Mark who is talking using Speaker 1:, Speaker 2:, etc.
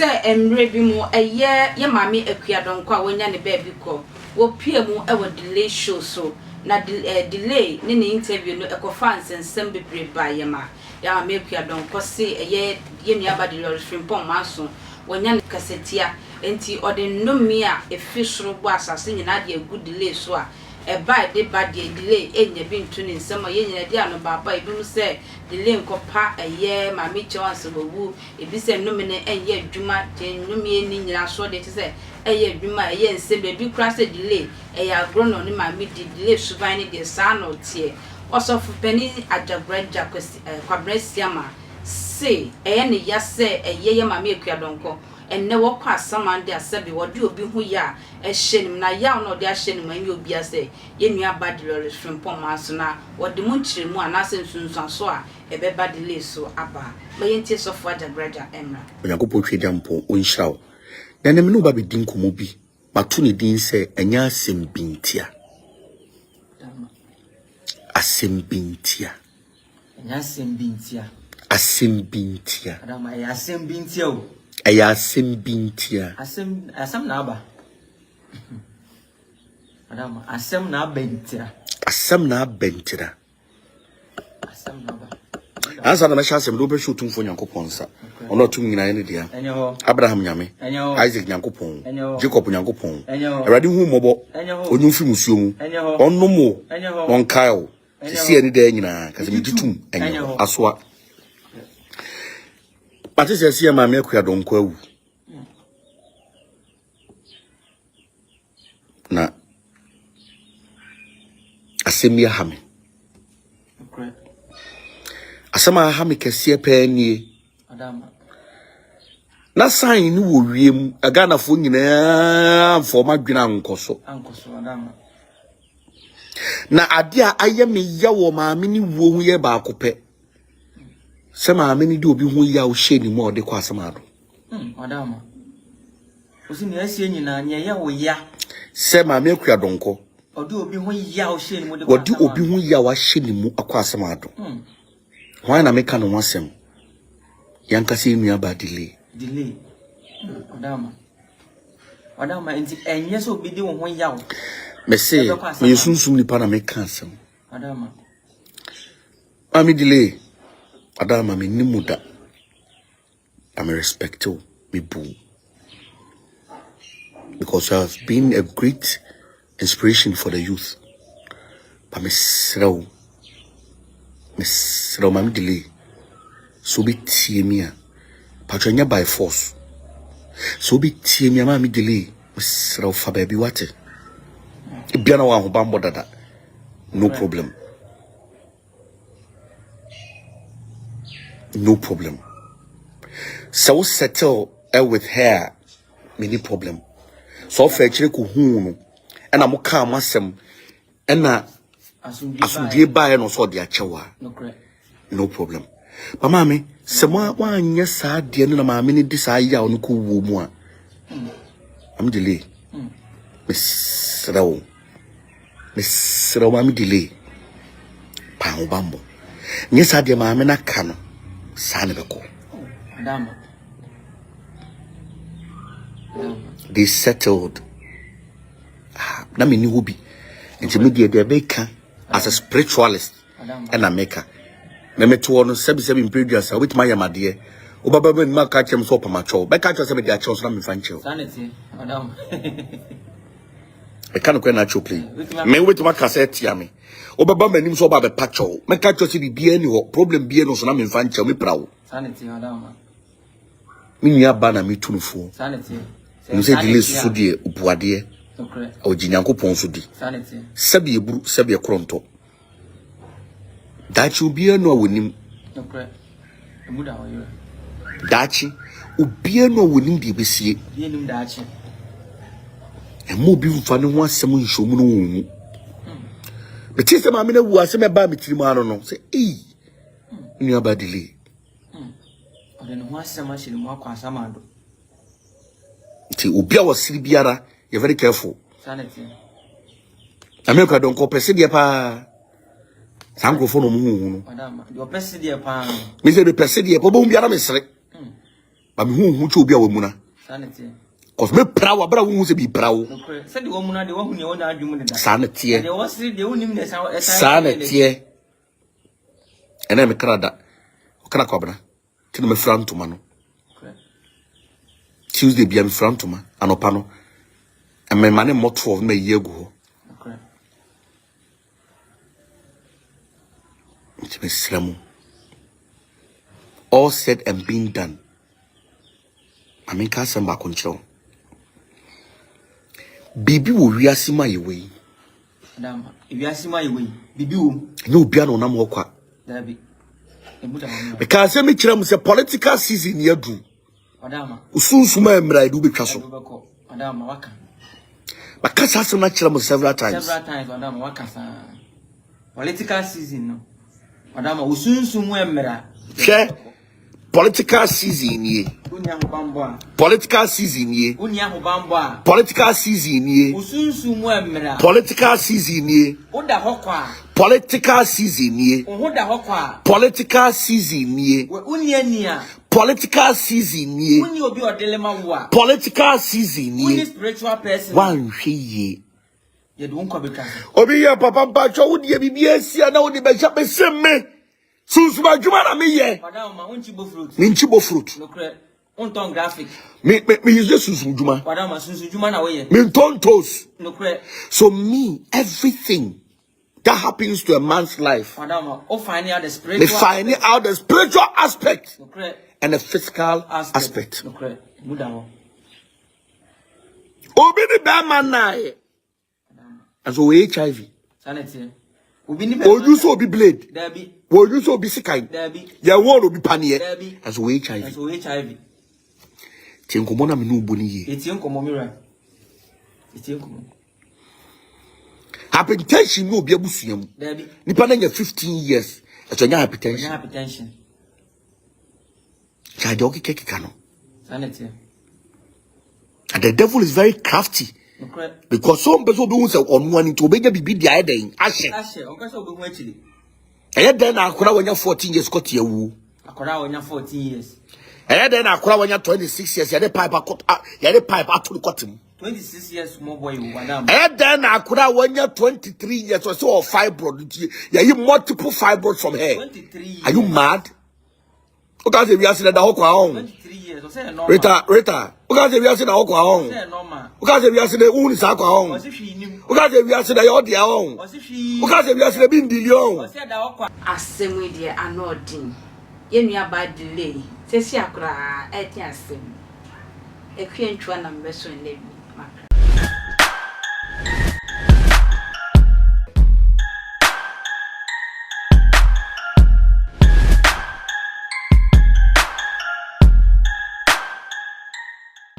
Speaker 1: say emre bi mu ye mame Akua Donkor a wonya ne baby ko wo pie mu e wo delay show so na delay ne interview no ekofa nsensem bebre ba ye ma ya mame Akua Donkor se ye nuaba de lori frimpom maso wonya ne kasetia enti ode nnomi a efisoro bo asase nyina de agu delay so a eba de ba de delay enya bi ntu ne nsem ye nyina de ano baba ebi mu se delay nkopa mame chance bowu ebi se nnomi ne enye adwuma te nnomi eni nyina so de te se eye adwuma eye nsem bebi kra se delay agro no ne mame de delay suban ne de sa no tie osofu pani Ajagurajah kwabresiama se ne yase ye mame Akua Donkor enne wo kwa samande asabi wodi obi hu ya ehyenim na ya no de ahyenim anyi obi ase ye nua badilore frimpom maso na wodi mu nkyiremu anase nsunsun so a ebeba delay so aba mayenti sofo Ajagurajah emra
Speaker 2: onyankopɔ twedi ampo onhyiraw na ne me no ba bedin komo bi mato ne din se enya asembintia asembintia
Speaker 3: enya asembintia
Speaker 2: asembintia
Speaker 3: adama ya asembintia o
Speaker 2: aya asembintia
Speaker 3: asem na aba adama asem na bentira
Speaker 2: asem na bentira
Speaker 3: asem na aba
Speaker 2: ansa na mesha asem do be shoot mfo nyankopɔn sa ono tum nyina ne dia Abraham nyame Isaac nyankopɔn Jacob nyankopɔn awade hu mɔbɔ onyu fi musuo mu onnomo onkaio sisi ani da nyina kase meditum enyo asoa pati se sia mame Akua Donkor awu na asemia hame asama hame kese pani
Speaker 3: adama
Speaker 2: na sign ni wo wiem agana fo nyina fo madwena ankoso
Speaker 3: adama
Speaker 2: na ade a aye me ya wo maame ni wo hu ye ba akopɛ se maame ni de obi hu ya wo hye ni mo de kwa asama do
Speaker 3: adama osi ni asie nyina nye ya wo ya
Speaker 2: se maame Akua Donkor
Speaker 3: odi obi hu ya wo hye ni mo de
Speaker 2: kwa asama obi hu ya wa hye ni mu akwa asama do hwan na meka no wasem yanka se nuaba delay
Speaker 3: adama enti enye so obi de wo hu ya wo
Speaker 2: me say me sunsun ni pa na meka asem
Speaker 3: adama
Speaker 2: ami delay adama me nimuda I'm respectful me boo because you have been a great inspiration for the youth but me sraw mami delay so be tie me a patwanya by force so be tie me mami delay me sraw fa baby wate bia na wa ho bambo dada no problem so settle with her many problem so fa chire ko hu no na mo ka amasem na asundie bae no so de achewa no problem but mama se mo anya saa de no na mama ni di saa ya no ko wo mu a am delay mesrawo mama delay pa ho bambo nye saa de mama na ka no saa ne beko
Speaker 3: adama
Speaker 2: they settled na me ni hobi nti me de beka as a spiritualist and a maker na me to no sebi producer with my yamade o baba ben ma ka chem so pamacho be ka cho se me dia cho so na me fanche
Speaker 3: sanity madam
Speaker 2: e kan ko na cho play me with my cassette ya me o baba manim so baba pacho me ka cho se bibia ni ho problem bia no so na me fanche me prawo
Speaker 3: sanity madam
Speaker 2: me nya ba na me tunufo
Speaker 3: sanity
Speaker 2: no se dile so die obuade o jinyankopon so di
Speaker 3: sanity
Speaker 2: sabi eburu sabi ekronto dachi ubie no wonim
Speaker 3: emuda wo yo
Speaker 2: dachi ubie no wonim de besie
Speaker 3: bie nim dachi
Speaker 2: emo bi mfa ne ho asem nhwomu no womu beti se ma me na wu asem e ba metirimu ano no se nua ba delay
Speaker 3: ode no ho asem a hyele mu akwa asama do
Speaker 2: ti obi a wasiri biara you very careful
Speaker 3: sanity
Speaker 2: Akua Donkor pese de pa sankrofo no mu hu no
Speaker 3: madam yo pese de pa
Speaker 2: me se de pese de pa bo biara me sere But me who to be a woman.
Speaker 3: Sanity.
Speaker 2: Cause me proud, but I won't be proud.
Speaker 3: Said the woman, the one who you want to
Speaker 2: Sanity.
Speaker 3: There was the only
Speaker 2: Sanity. And then me Canada. Kana kwabna. Tino me front to mano. Tuesday be am front to ma anopano. And my money more 12 me year go.
Speaker 3: Okay.
Speaker 2: It's me slamu. All said and being done. I mean can't send back control. Bibi will reassess my way.
Speaker 3: Madam, if you ask my way, Bibi will
Speaker 2: no piano na mo kwa.
Speaker 3: there be.
Speaker 2: Because say me kira mu say political season ye do.
Speaker 3: Madam,
Speaker 2: usunsuma emra do betwa so.
Speaker 3: Madam, waka.
Speaker 2: But kasa asem na kira mu several times.
Speaker 3: Several times, Madam, waka sa. Political season no. Madam, usunsumu emra.
Speaker 2: Hwe political season ye.
Speaker 3: Unya hobambo.
Speaker 2: Political season ye.
Speaker 3: Unya hobambo.
Speaker 2: Political season ye.
Speaker 3: Usunsumu emra.
Speaker 2: Political season ye.
Speaker 3: Oda hokwa.
Speaker 2: Political season ye.
Speaker 3: Oda hokwa.
Speaker 2: Political season ye.
Speaker 3: We unya nia.
Speaker 2: Political season ye.
Speaker 3: Uni obi odelema wa.
Speaker 2: Political season ye.
Speaker 3: Uni spiritual person.
Speaker 2: One ye.
Speaker 3: Ye do unko beka.
Speaker 2: Obi ye papa mpacho wo de bibi asia na wo de be hya be semme. Sunsuma djuma na me ye.
Speaker 3: Madam ma unchi bo fruit.
Speaker 2: Me nchi bo fruit.
Speaker 3: No kre. Unton graphic.
Speaker 2: Me use sunsum djuma.
Speaker 3: Madam ma sunsu djuma na we ye.
Speaker 2: Me ton toes.
Speaker 3: No kre.
Speaker 2: So me everything that happens to a man's life.
Speaker 3: Madam ma o finding out the
Speaker 2: Me
Speaker 3: spiritual.
Speaker 2: finding out the spiritual aspect.
Speaker 3: No kre.
Speaker 2: And the physical aspect.
Speaker 3: No kre. Muda ho.
Speaker 2: Obi ni be man na ye. And so HIV.
Speaker 3: Sanity. Obi ni be.
Speaker 2: O use obi blade.
Speaker 3: There be.
Speaker 2: O use obi sikai.
Speaker 3: There be.
Speaker 2: Ya won obi panie.
Speaker 3: There be.
Speaker 2: And so HIV.
Speaker 3: And so HIV.
Speaker 2: Tienko na me no boni ye.
Speaker 3: Etien komo mira. Etien komo.
Speaker 2: Hypertension no obi abusuam.
Speaker 3: There be.
Speaker 2: Nipa na nya 15 years. Eso nya hypertension.
Speaker 3: Hypertension.
Speaker 2: Cha de okikeka no.
Speaker 3: Sanity.
Speaker 2: And the devil is very crafty.
Speaker 3: No kre.
Speaker 2: Because some person be who say onu ani to obenya bibi dia eden ahye.
Speaker 3: Ashe, onka so obi hu achiri.
Speaker 2: Eye den na akora wanya 14 years kote awu.
Speaker 3: Akora wonya 14 years.
Speaker 2: Eye den na akora wanya 26 years yade pipe atuli kotem.
Speaker 3: 26 years small boy madam.
Speaker 2: Eye den na akora wanya 23 years or so of fibroid. You multiple fibroids from here.
Speaker 3: 23 years.
Speaker 2: Are you mad? Oka se wi ase da ho kwa on.
Speaker 3: 23 years. O say normal.
Speaker 2: Rita. Oka se wi ase da ho kwa on.
Speaker 3: O say normal.
Speaker 2: Oka se wi ase da uni sa kwa on.
Speaker 3: O say hwi nim.
Speaker 2: Oka se wi ase da yo dia on.
Speaker 3: O say hwi.
Speaker 2: Oka se wi ase da bi ndili on.
Speaker 3: O say da ho kwa.
Speaker 1: Asem de anodin. Ye nua ba delay. Sesi akra eti asem. Ekwe ntwa na mbeso nlebi.